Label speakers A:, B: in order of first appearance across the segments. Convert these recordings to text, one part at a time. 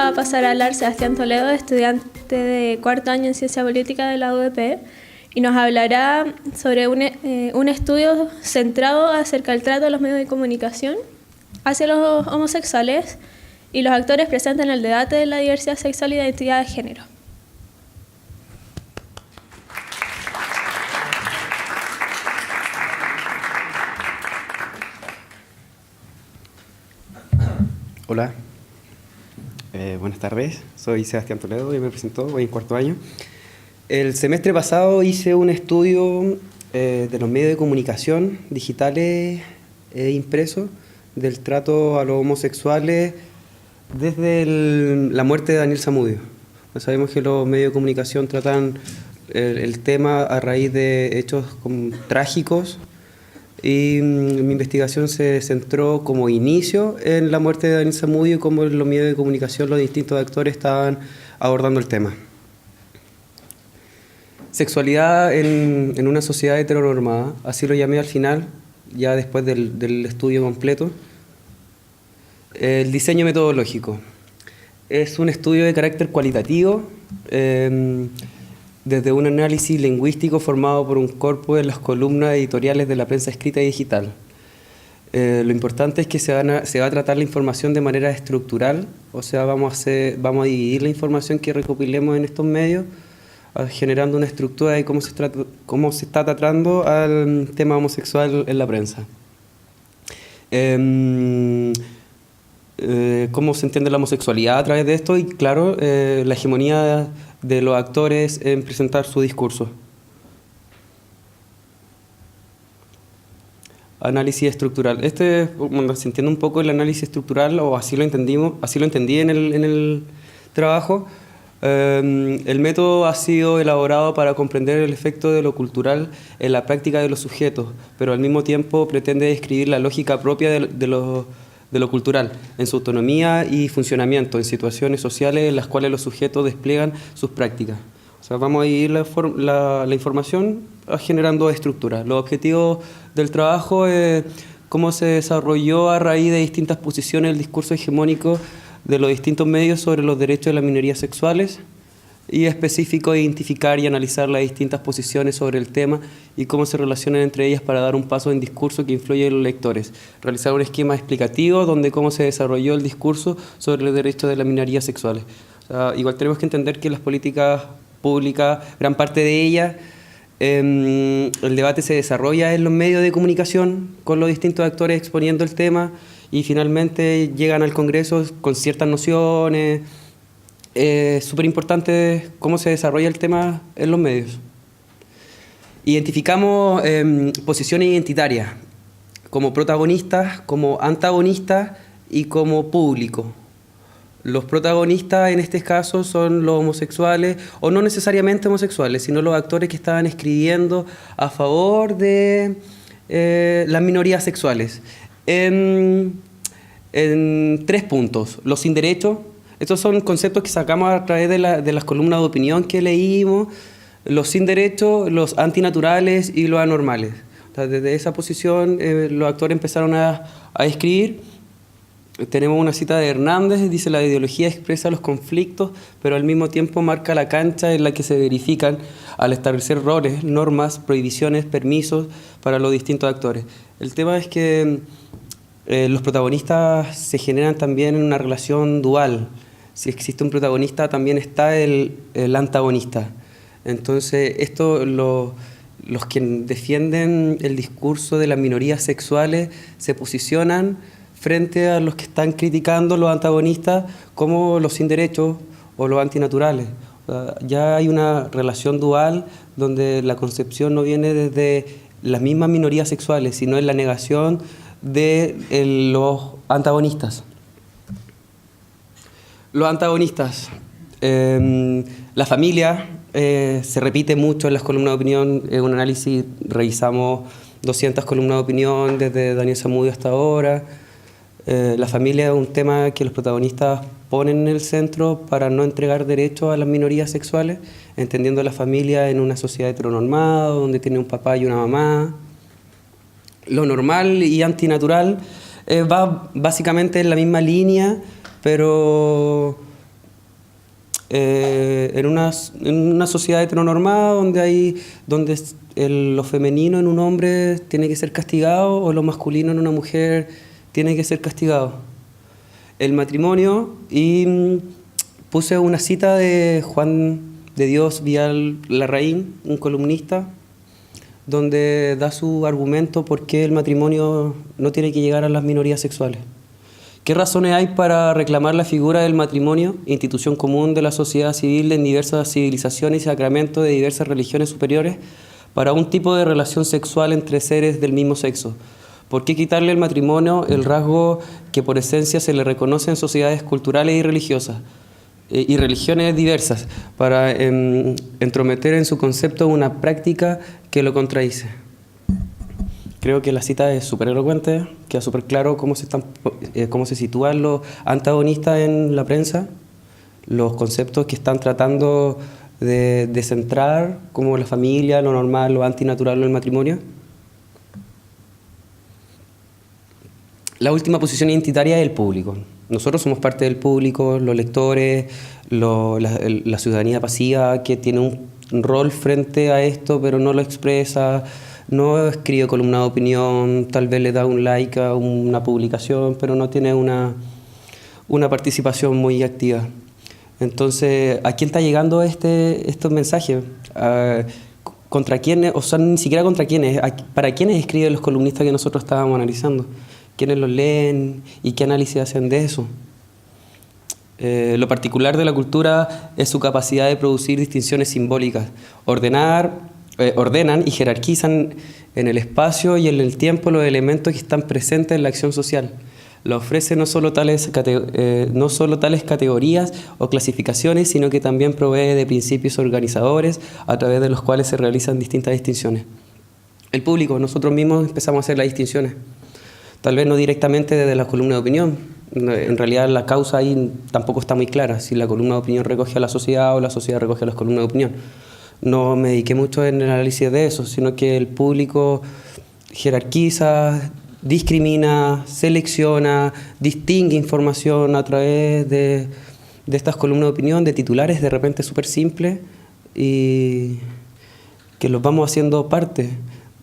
A: va a pasar a hablar Sebastián Toledo, estudiante de cuarto año en Ciencia Política de la UDP, y nos hablará sobre un estudio centrado acerca del trato de los medios de comunicación hacia los homosexuales y los actores presentes en el debate de la diversidad sexual y de identidad de género.
B: Hola, buenas tardes, soy Sebastián Toledo y me presento, voy en cuarto año. El semestre pasado hice un estudio de los medios de comunicación digitales e impresos del trato a los homosexuales desde la muerte de Daniel Zamudio. Sabemos que los medios de comunicación tratan el tema a raíz de hechos trágicos, y mi investigación se centró como inicio en la muerte de Daniel Zamudio y cómo en los medios de comunicación los distintos actores estaban abordando el tema. Sexualidad en una sociedad heteronormada, así lo llamé al final, ya después del estudio completo. El diseño metodológico es un estudio de carácter cualitativo, desde un análisis lingüístico formado por un corpus de las columnas editoriales de la prensa escrita y digital. Lo importante es que se va a tratar la información de manera estructural, o sea, vamos a dividir la información que recopilemos en estos medios, generando una estructura de cómo se está tratando al tema homosexual en la prensa. Cómo se entiende la homosexualidad a través de esto y, claro, la hegemonía de los actores en presentar su discurso. Análisis estructural. Bueno, se entiende un poco el análisis estructural, o así lo entendí en el trabajo. El método ha sido elaborado para comprender el efecto de lo cultural en la práctica de los sujetos, pero al mismo tiempo pretende describir la lógica propia de lo cultural, en su autonomía y funcionamiento, en situaciones sociales en las cuales los sujetos despliegan sus prácticas. O sea, vamos a ir la información generando estructuras. Los objetivos del trabajo es cómo se desarrolló a raíz de distintas posiciones el discurso hegemónico de los distintos medios sobre los derechos de las minorías sexuales, y específico identificar y analizar las distintas posiciones sobre el tema y cómo se relacionan entre ellas para dar un paso en discurso que influye en los lectores. Realizar un esquema explicativo donde cómo se desarrolló el discurso sobre los derechos de las minorías sexuales. O sea, igual tenemos que entender que las políticas públicas, gran parte de ellas, el debate se desarrolla en los medios de comunicación con los distintos actores exponiendo el tema y finalmente llegan al Congreso con ciertas nociones. Súper importante cómo se desarrolla el tema en los medios. Identificamos posiciones identitarias como protagonistas, como antagonistas y como público. Los protagonistas en este caso son los homosexuales, o no necesariamente homosexuales, sino los actores que estaban escribiendo a favor de las minorías sexuales. En 3 puntos. Los sin derecho. Estos son conceptos que sacamos a través de las columnas de opinión que leímos, los sin derecho, los antinaturales y los anormales. O sea, desde esa posición los actores empezaron a escribir. Tenemos una cita de Hernández, dice: la ideología expresa los conflictos, pero al mismo tiempo marca la cancha en la que se verifican al establecer roles, normas, prohibiciones, permisos para los distintos actores. El tema es que los protagonistas se generan también en una relación dual. Si existe un protagonista, también está el antagonista. Entonces, los que defienden el discurso de las minorías sexuales se posicionan frente a los que están criticando los antagonistas como los sin derechos o los antinaturales. Ya hay una relación dual donde la concepción no viene desde las mismas minorías sexuales, sino en la negación de los antagonistas. Los antagonistas. La familia se repite mucho en las columnas de opinión. En un análisis revisamos 200 columnas de opinión desde Daniel Zamudio hasta ahora. La familia es un tema que los protagonistas ponen en el centro para no entregar derechos a las minorías sexuales, entendiendo la familia en una sociedad heteronormada, donde tiene un papá y una mamá. Lo normal y antinatural va básicamente en la misma línea, pero en una sociedad heteronormada donde lo femenino en un hombre tiene que ser castigado o lo masculino en una mujer tiene que ser castigado. El matrimonio, y puse una cita de Juan de Dios Vial Larraín, un columnista, donde da su argumento por qué el matrimonio no tiene que llegar a las minorías sexuales. ¿Qué razones hay para reclamar la figura del matrimonio, institución común de la sociedad civil en diversas civilizaciones y sacramentos de diversas religiones superiores, para un tipo de relación sexual entre seres del mismo sexo? ¿Por qué quitarle al matrimonio el rasgo que por esencia se le reconoce en sociedades culturales y religiosas y religiones diversas, para entrometer en su concepto una práctica que lo contradice? Creo que la cita es súper elocuente, queda súper claro cómo se sitúan los antagonistas en la prensa, los conceptos que están tratando de centrar, como la familia, lo normal, lo antinatural, el matrimonio. La última posición identitaria es el público. Nosotros somos parte del público, los lectores, la ciudadanía pasiva, que tiene un rol frente a esto, pero no lo expresa, no escribe columna de opinión, tal vez le da un like a una publicación, pero no tiene una participación muy activa. Entonces, ¿a quién está llegando estos mensajes? ¿Contra quiénes? O sea, ni siquiera contra quiénes. ¿Para quiénes escriben los columnistas que nosotros estábamos analizando? ¿Quiénes los leen y qué análisis hacen de eso? Lo particular de la cultura es su capacidad de producir distinciones simbólicas, ordenan y jerarquizan en el espacio y en el tiempo los elementos que están presentes en la acción social. La ofrece no solo tales categorías o clasificaciones, sino que también provee de principios organizadores a través de los cuales se realizan distintas distinciones. El público, nosotros mismos empezamos a hacer las distinciones, tal vez no directamente desde la columna de opinión. En realidad la causa ahí tampoco está muy clara, si la columna de opinión recoge a la sociedad o la sociedad recoge a las columnas de opinión. No me dediqué mucho en el análisis de eso, sino que el público jerarquiza, discrimina, selecciona, distingue información a través de estas columnas de opinión, de titulares de repente súper simples, y que los vamos haciendo parte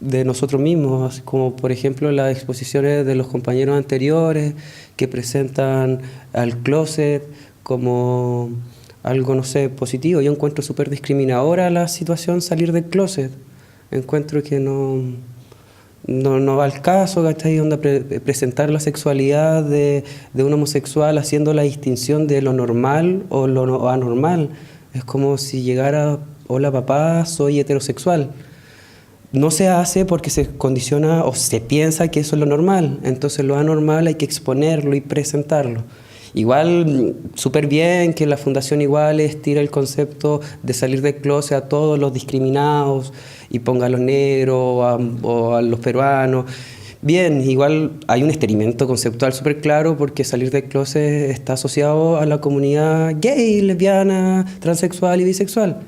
B: de nosotros mismos, así como por ejemplo las exposiciones de los compañeros anteriores que presentan al closet como algo, no sé, positivo. Yo encuentro súper discriminadora la situación salir del closet. Encuentro que no va al caso, ¿cachai? Presentar la sexualidad de un homosexual haciendo la distinción de lo normal o lo anormal. Es como si llegara, hola papá, soy heterosexual. No se hace porque se condiciona o se piensa que eso es lo normal. Entonces lo anormal hay que exponerlo y presentarlo. Igual, súper bien que la Fundación Iguales tira el concepto de salir del closet a todos los discriminados y ponga a los negros o a los peruanos. Bien, igual hay un experimento conceptual súper claro, porque salir del closet está asociado a la comunidad gay, lesbiana, transexual y bisexual.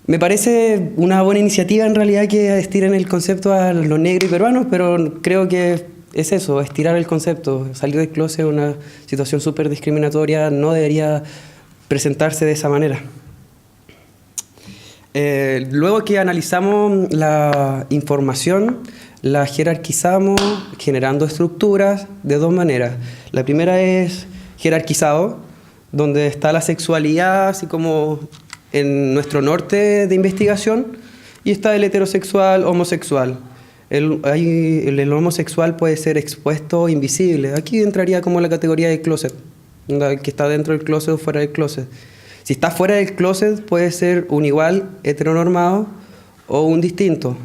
B: Me parece una buena iniciativa en realidad que estiren el concepto a los negros y peruanos, pero creo que es eso, estirar el concepto. Salir del closet es una situación súper discriminatoria, no debería presentarse de esa manera. Luego que analizamos la información, la jerarquizamos generando estructuras de dos maneras. La primera es jerarquizado, donde está la sexualidad, así como en nuestro norte de investigación, y está el heterosexual, homosexual. El homosexual puede ser expuesto o invisible. Aquí entraría como la categoría de closet, que está dentro del closet o fuera del closet. Si está fuera del closet puede ser un igual heteronormado o un distinto.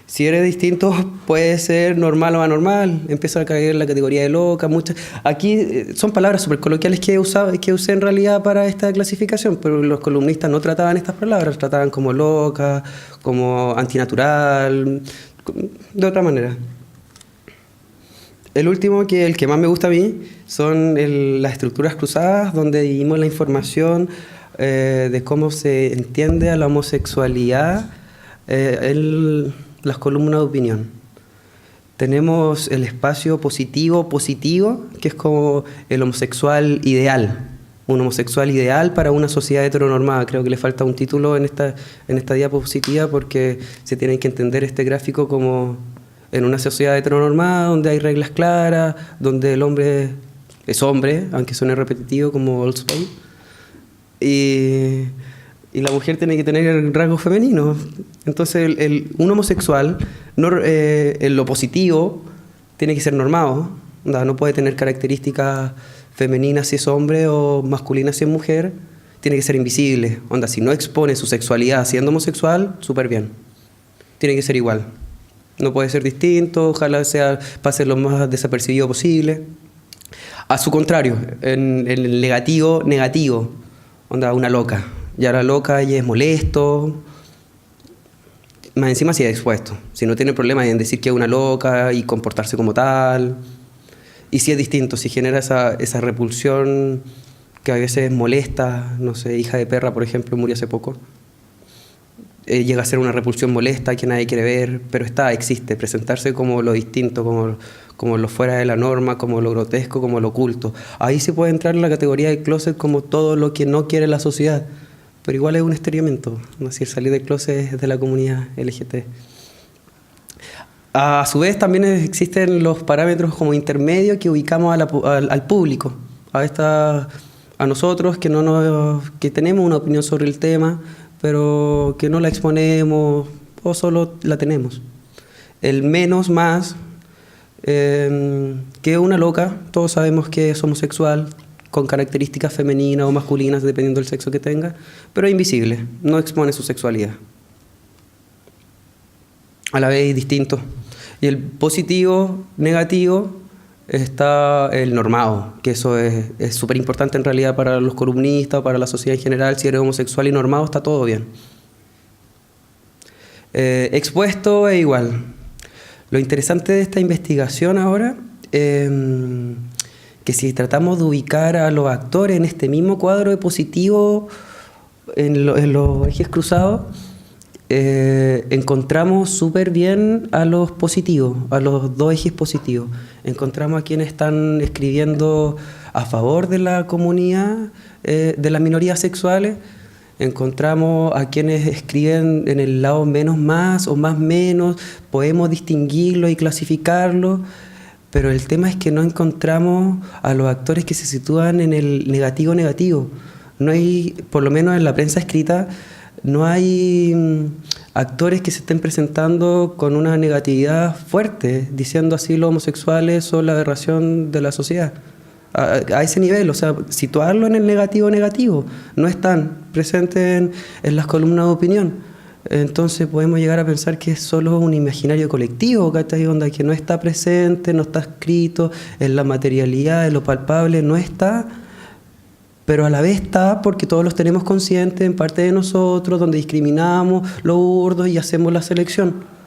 B: Si eres distinto puede ser normal o anormal, empieza a caer la categoría de loca. Aquí son palabras súper coloquiales que usé en realidad para esta clasificación, pero los columnistas no trataban estas palabras, trataban como loca, como antinatural, de otra manera. El último, el que más me gusta a mí, son las estructuras cruzadas, donde dividimos la información de cómo se entiende a la homosexualidad las columnas de opinión. Tenemos el espacio positivo, que es como el homosexual ideal, un homosexual ideal para una sociedad heteronormada. Creo que le falta un título en esta diapositiva porque se tiene que entender este gráfico como en una sociedad heteronormada donde hay reglas claras, donde el hombre es hombre, aunque suene repetitivo como Old Spade, y la mujer tiene que tener rasgos femeninos. Entonces un homosexual, en lo positivo, tiene que ser normado, no puede tener características femeninas si es hombre o masculinas si es mujer, tiene que ser invisible. Si no expone su sexualidad siendo homosexual, súper bien. Tiene que ser igual. No puede ser distinto, ojalá pase lo más desapercibido posible. A su contrario, en el negativo, una loca. Ya la loca ella es molesto, más encima si es expuesto. Si no tiene problema en decir que es una loca y comportarse como tal. Y si es distinto, si genera esa repulsión que a veces molesta, no sé, Hija de Perra, por ejemplo, murió hace poco. Llega a ser una repulsión molesta que nadie quiere ver, pero existe, presentarse como lo distinto, como lo fuera de la norma, como lo grotesco, como lo oculto. Ahí se puede entrar en la categoría de closet como todo lo que no quiere la sociedad, pero igual es un esteriamiento, es decir, salir del closet es de la comunidad LGBT. A su vez también existen los parámetros como intermedios que ubicamos al público, a nosotros que tenemos una opinión sobre el tema, pero que no la exponemos o solo la tenemos. El menos más, que una loca, todos sabemos que es homosexual, con características femeninas o masculinas dependiendo del sexo que tenga, pero es invisible, no expone su sexualidad. A la vez distinto. Y el positivo, negativo, está el normado, que eso es súper importante en realidad para los columnistas o para la sociedad en general. Si eres homosexual y normado está todo bien. Expuesto es igual. Lo interesante de esta investigación ahora, que si tratamos de ubicar a los actores en este mismo cuadro de positivo, en los ejes cruzados, encontramos súper bien a los positivos, a los dos ejes positivos. Encontramos a quienes están escribiendo a favor de la comunidad, de las minorías sexuales. Encontramos a quienes escriben en el lado menos más o más menos. Podemos distinguirlo y clasificarlo, pero el tema es que no encontramos a los actores que se sitúan en el negativo. No hay, por lo menos en la prensa escrita, no hay actores que se estén presentando con una negatividad fuerte, diciendo así los homosexuales son la aberración de la sociedad. A ese nivel, o sea, situarlo en el negativo, no están presentes en las columnas de opinión. Entonces podemos llegar a pensar que es solo un imaginario colectivo, ¿cachai? Que no está presente, no está escrito, en la materialidad, en lo palpable, no está, pero a la vez está porque todos los tenemos conscientes en parte de nosotros, donde discriminamos lo burdo y hacemos la selección.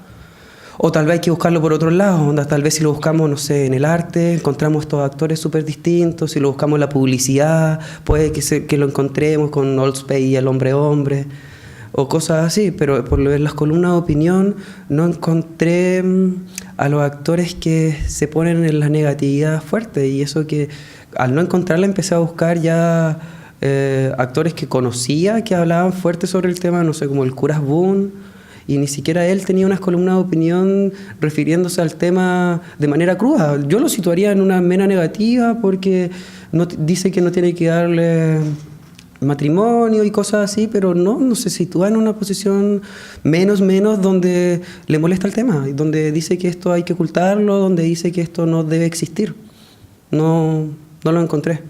B: O tal vez hay que buscarlo por otro lado, tal vez si lo buscamos, no sé, en el arte, encontramos estos actores súper distintos, si lo buscamos en la publicidad, puede que lo encontremos con Old Spade y el hombre, o cosas así, pero por las columnas de opinión no encontré a los actores que se ponen en la negatividad fuerte, y eso que al no encontrarla empecé a buscar ya actores que conocía, que hablaban fuerte sobre el tema, no sé, como el Curas Boone, y ni siquiera él tenía unas columnas de opinión refiriéndose al tema de manera cruda. Yo lo situaría en una mera negativa porque dice que no tiene que darle matrimonio y cosas así, pero no se sitúa en una posición menos donde le molesta el tema, donde dice que esto hay que ocultarlo, donde dice que esto no debe existir. No lo encontré.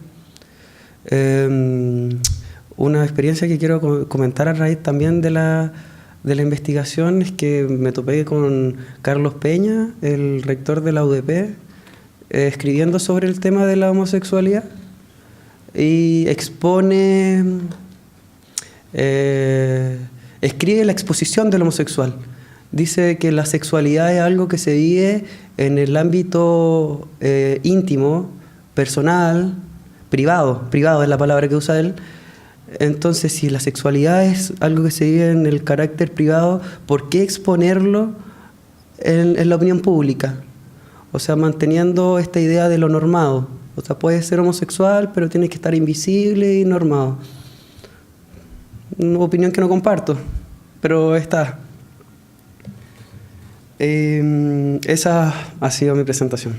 B: Una experiencia que quiero comentar a raíz también de la investigación es que me topé con Carlos Peña, el rector de la UDP, escribiendo sobre el tema de la homosexualidad, y escribe la exposición del homosexual. Dice que la sexualidad es algo que se vive en el ámbito íntimo, personal, privado es la palabra que usa él. Entonces, si la sexualidad es algo que se vive en el carácter privado, ¿por qué exponerlo en la opinión pública? O sea, manteniendo esta idea de lo normado, O sea, puedes ser homosexual, pero tienes que estar invisible y normado. Una opinión que no comparto, pero está. Esa ha sido mi presentación.